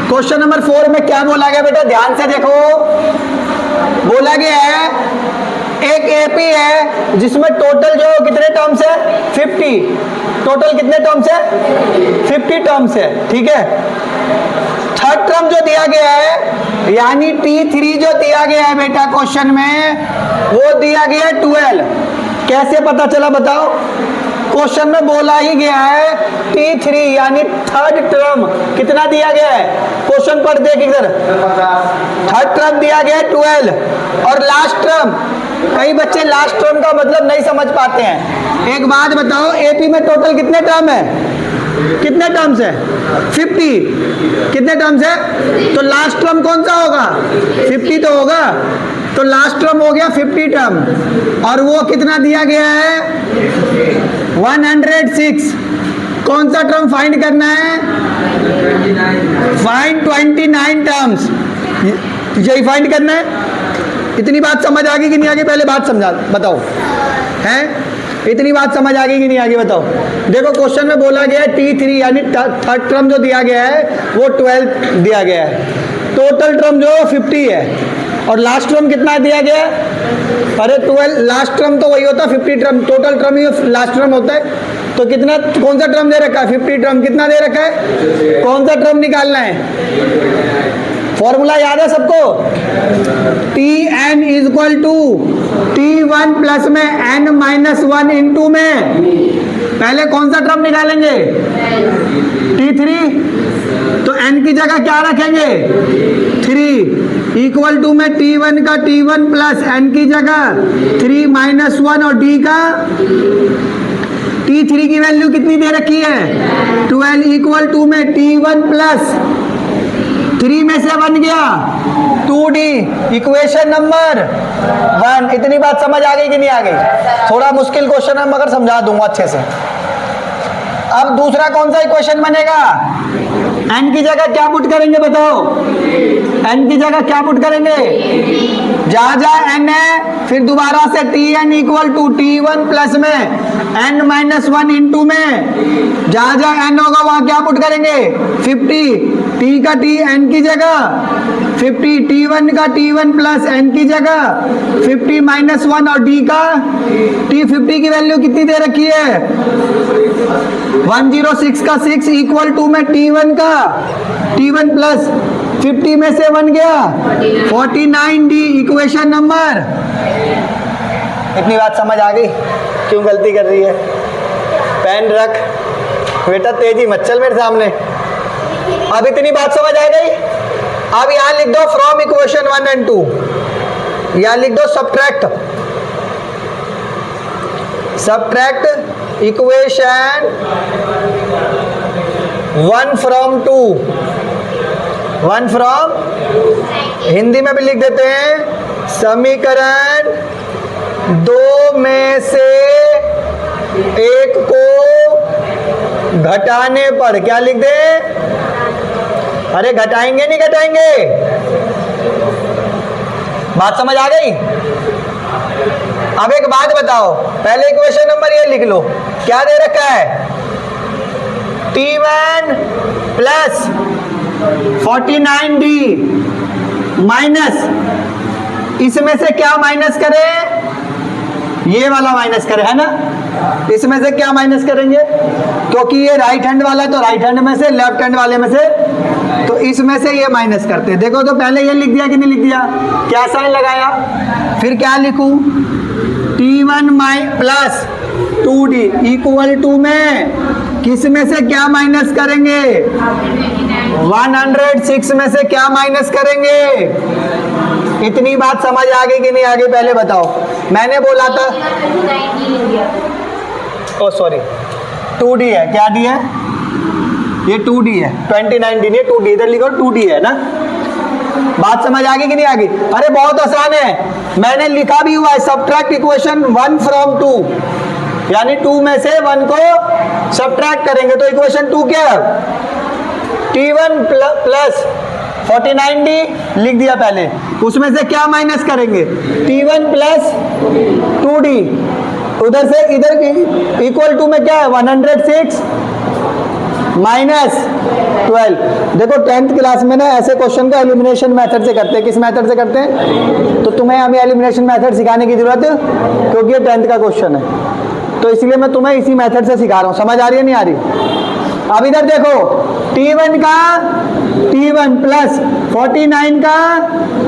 Question number 4 में क्या बोला गया बेटा, ध्यान से देखो। बोला गया है एक एपी है जिसमें टोटल जो कितने टर्म्स है 50, टोटल कितने टर्म्स है 50 टर्म्स है, ठीक है। थर्ड टर्म जो दिया गया है यानी T3 जो दिया गया है बेटा क्वेश्चन में, वो दिया गया है 12। कैसे पता चला बताओ? क्वेश्चन में बोला ही गया है T3 यानी थर्ड टर्म कितना दिया गया है, क्वेश्चन पर देख इधर, थर्ड टर्म दिया गया है 12 और लास्ट टर्म, कई बच्चे लास्ट टर्म का मतलब नहीं समझ पाते हैं। एक बात बताओ, एपी में टोटल कितने टर्म है, कितने टर्म्स है 50, कितने टर्म्स है, तो लास्ट टर्म कौन सा होगा 50 तो होगा, तो लास्ट टर्म हो गया 50 टर्म और वो कितना दिया गया है 106। कौन सा टर्म फाइंड करना है, फाइंड 29 टर्म्स, यही फाइंड करना है। इतनी बात समझ आ गई कि नहीं आ गई, पहले बात समझा बताओ, हैं इतनी बात समझ आ गई कि नहीं आ गई बताओ। देखो क्वेश्चन में बोला गया है T3 यानी थर्ड टर्म जो दिया गया है वो 12 दिया गया है, टोटल टर्म जो 50 है और लास्ट टर्म कितना दिया गया है, अरे 12, लास्ट टर्म तो वही होता है 50 टर्म, टोटल टर्म ही लास्ट टर्म होता है, तो कितना, कौन सा टर्म दे रखा है 50 टर्म, कितना दे रखा है, कौन सा टर्म निकालना है, फॉर्मूला याद है सबको, Tn is equal to T1 plus में n माइनस 1 इंटू में, पहले कौन सा टर्म निकालेंगे T3, तो n की जगह क्या रखेंगे 3 इक्वल टू में T1 का T1 प्लस n की जगह 3 माइनस 1 और D का T3 की वैल्यू कितनी दे रखी है 12 इक्वल टू में T1 प्लस 3 में से बन गया 2D, इक्वेशन नंबर 1। इतनी बात समझ आ गई कि नहीं आ गई? थोड़ा मुश्किल क्वेश्चन है मगर समझा दूंगा अच्छे से। अब दूसरा कौन सा इक्वेशन बनेगा, n की जगह क्या पुट करेंगे बताओ, n की जगह क्या पुट करेंगे, जहां जहां n है फिर दोबारा से Tn equal to T1 plus में n माइनस 1 इंटू में, जहां जहां n होगा वहां क्या पुट करेंगे 50, T का T n की जगह 50, T1 का T1 प्लस n की जगह 50 माइनस 1 और D का T50 की वैल्यू कितनी दे रखी है 106 का 6 इक्वल टू में T1 का T1 प्लस 50 में से बन गया 49D, इक्वेशन नंबर। इतनी बात समझ आ गई? क्यों गलती कर रही है, पेन रख बेटा, तेजी मत चल मेरे सामने। अब इतनी बात समझ आ गई? अब यहां लिख दो फ्रॉम इक्वेशन 1 एंड 2, यहां लिख दो subtract equation 1 from 2, 1 from, Hindi में भी लिख देते हैं समीकरण 2 में से एक को घटाने पर, क्या लिख दे, अरे घटाएंगे नहीं घटाएंगे, बात समझ आ गई? अब एक बात बताओ, पहले इक्वेशन नंबर ये लिख लो, क्या दे रखा है T1 प्लस 49D माइनस, इसमें से क्या माइनस करें, ये वाला माइनस करें, है ना, इसमें से क्या माइनस करेंगे, क्योंकि ये राइट हैंड वाला है तो राइट हैंड में से, लेफ्ट हैंड वाले में से, तो इसमें से ये माइनस करते हैं। देखो तो पहले ये लिख दिया कि नहीं लिख दिया, क्या साइन लगाया, फिर क्या लिखूं T1 plus 2D equal to में किस में से क्या माइनस करेंगे 106 में से क्या माइनस करेंगे। इतनी बात समझ आ गई कि नहीं आ गई, पहले बताओ। मैंने बोला था, ओ सॉरी 2D है, क्या डी है ये 2D है, 29D नहीं 2D, इधर लिखो 2D है ना। बात समझ आ गई कि नहीं आ गई? अरे बहुत आसान है, मैंने लिखा भी हुआ है सब्ट्रैक्ट इक्वेशन 1 फ्रॉम 2, यानी 2 में से 1 को सब्ट्रैक्ट करेंगे तो इक्वेशन 2 क्या है T1 प्लस 49D लिख दिया पहले, उसमें से क्या माइनस करेंगे T1 प्लस 2D, उधर से इधर इक्वल टू में क्या है 106 -12। देखो 10th क्लास में ना ऐसे क्वेश्चन का एलिमिनेशन मेथड से करते हैं। किस मेथड से करते हैं? तो तुम्हें अभी एलिमिनेशन मेथड सिखाने की जरूरत है क्योंकि ये 10th का क्वेश्चन है, तो इसलिए मैं तुम्हें इसी मेथड से सिखा रहा हूँ। समझ आ रही है नहीं आ रही? अब इधर देखो, T1 का T1 प्लस 49 का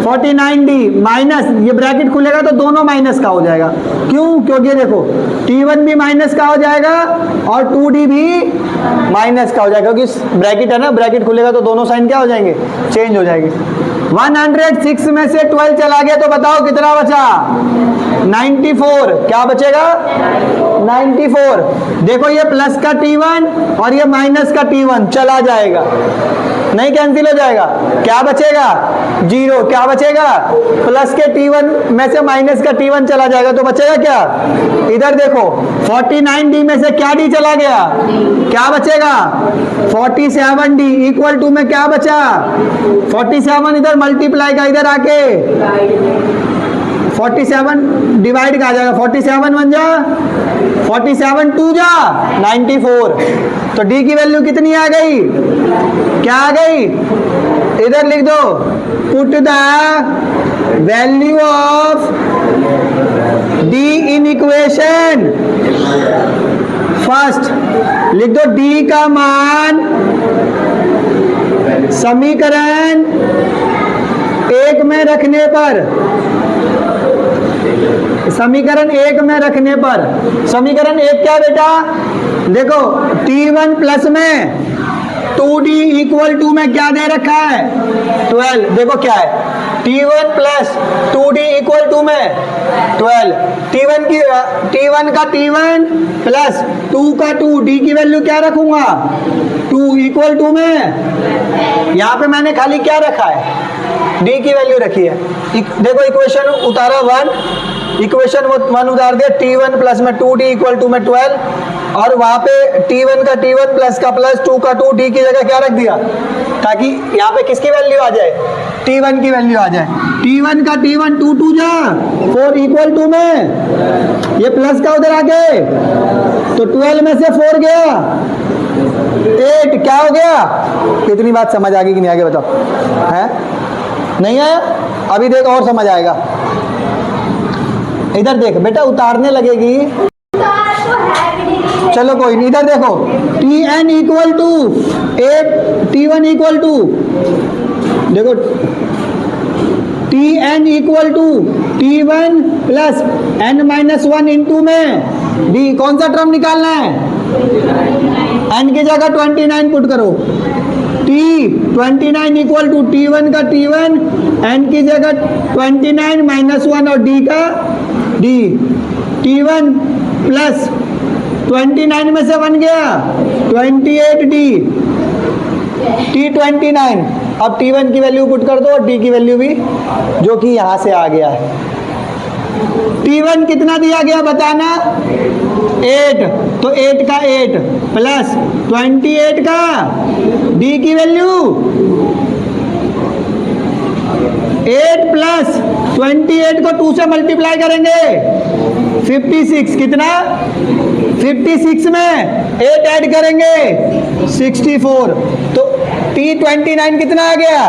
49D माइनस, ये ब्रैकेट खुलेगा तो दोनों माइनस का हो जाएगा। क्यों? क्योंकि देखो T1 भी माइनस का हो जाएगा और 2D भी माइनस का हो जाएगा, क्योंकि ब्रैकेट है ना, ब्रैकेट खुलेगा तो दोनों साइन क्या हो जाएंगे? चेंज हो जाएंगे। 106 में से 12 चला गया तो बताओ कितना बचा? 94। क्या बचेगा? 94। देखो ये प्लस का T1 और ये माइनस का T1 चला जाएगा, नहीं कैंसिल हो जाएगा। क्या बचेगा? 0। क्या बचेगा? प्लस के T1 में से माइनस का T1 चला जाएगा तो बचेगा क्या? इधर देखो 49D में से क्या D चला गया? क्या बचेगा? 47D इक्वल टू में क्या बचा? 47 इधर मल्टीप्लाई का इधर आके 47 डिवाइड का आ जाएगा। 47 1 जा 47 2 जा 94। तो D की वैल्यू कितनी आ गई? क्या आ गई? इधर लिख दो, put the value of D in equation. First लिख दो D का मान समीकरण 1 में रखने पर, समीकरण 1 में रखने पर, समीकरण 1 क्या बेटा? देखो T1 प्लस में 2D इक्वल टू में क्या दे रखा है? 12। देखो क्या है? T1 plus 2D equal to में 12। T1 का T1 प्लस 2 का 2, D की वैल्यू क्या रखूंगा? 2 इक्वल टू में, यहाँ पे मैंने खाली क्या रखा है? D की वैल्यू रखी है। देखो इक्वेशन उतारा 1, इक्वेशन 1 उतार दिया, T1 प्लस में 2D इक्वल टू में 12, और वहां पे T1 का T1 प्लस का प्लस 2 का 2, D की जगह क्या रख दिया ताकि यहाँ पे किसकी वैल्यू आ जाए? T1 की वैल्यू आ जाए। T1 का T1 2 2 जा 4 इक्वल टू में, ये प्लस का उधर आके तो 12 में से 4 गया 8, क्या हो गया? कितनी बात समझ आ गई कि नहीं आगे बताओ? है नहीं आया? अभी देख और समझ आएगा। इधर देख बेटा, उतारने लगेगी। चलो कोई नहीं, इधर देखो Tn equal to 8, T1 equal to, देखो Tn equal to T1 plus n minus 1 into में D। कौन सा टर्म निकालना है? n की जगह 29 पुट करो। T29 इक्वल टू T1 का T1, n की जगह 29 माइनस 1 और D का D। T1 प्लस 29 में से 1 गया 28D, T29। अब T1 की वैल्यू पुट कर दो और D की वैल्यू भी, जो कि यहां से आ गया है। T1 कितना दिया गया बताना? 8, तो 8 का 8 प्लस 28 का D की वैल्यू 8 प्लस 28 को 2 से मल्टीप्लाई करेंगे 56। कितना? 56 में 8 ऐड करेंगे 64। तो T29 कितना आ गया?